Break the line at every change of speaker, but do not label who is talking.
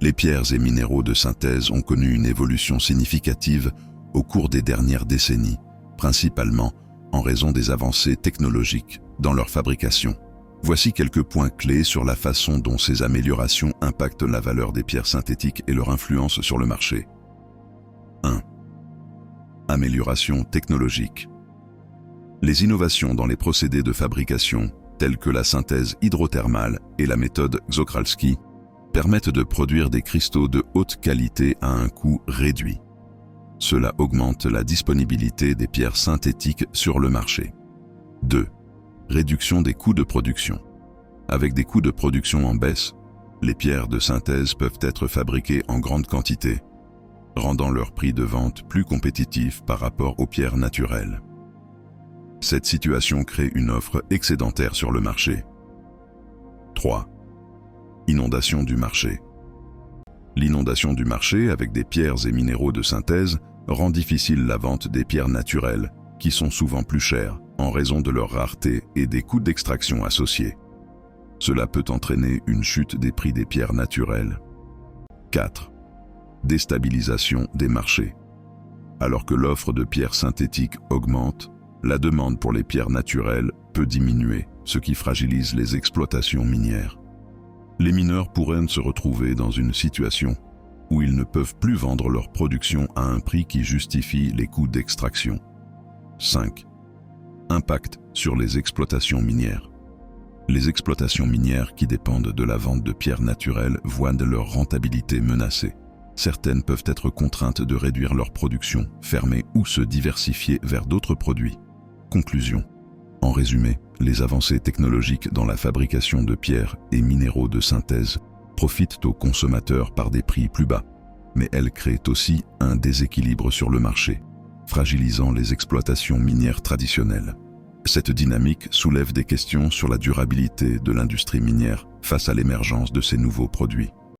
Les pierres et minéraux de synthèse ont connu une évolution significative au cours des dernières décennies, principalement en raison des avancées technologiques dans leur fabrication. Voici quelques points clés sur la façon dont ces améliorations impactent la valeur des pierres synthétiques et leur influence sur le marché. 1. Amélioration technologique. Les innovations dans les procédés de fabrication, telles que la synthèse hydrothermale et la méthode Czochralski, permettent de produire des cristaux de haute qualité à un coût réduit. Cela augmente la disponibilité des pierres synthétiques sur le marché. 2. Réduction des coûts de production. Avec des coûts de production en baisse, les pierres de synthèse peuvent être fabriquées en grande quantité, rendant leur prix de vente plus compétitif par rapport aux pierres naturelles. Cette situation crée une offre excédentaire sur le marché. 3. Inondation du marché. L'inondation du marché avec des pierres et minéraux de synthèse rend difficile la vente des pierres naturelles, qui sont souvent plus chères en raison de leur rareté et des coûts d'extraction associés. Cela peut entraîner une chute des prix des pierres naturelles. 4. Déstabilisation des marchés. Alors que l'offre de pierres synthétiques augmente, la demande pour les pierres naturelles peut diminuer, ce qui fragilise les exploitations minières. Les mineurs pourraient se retrouver dans une situation où ils ne peuvent plus vendre leur production à un prix qui justifie les coûts d'extraction. 5. Impact sur les exploitations minières. Les exploitations minières qui dépendent de la vente de pierres naturelles voient leur rentabilité menacée. Certaines peuvent être contraintes de réduire leur production, fermer ou se diversifier vers d'autres produits. Conclusion. En résumé, les avancées technologiques dans la fabrication de pierres et minéraux de synthèse profitent aux consommateurs par des prix plus bas, mais elles créent aussi un déséquilibre sur le marché, fragilisant les exploitations minières traditionnelles. Cette dynamique soulève des questions sur la durabilité de l'industrie minière face à l'émergence de ces nouveaux produits.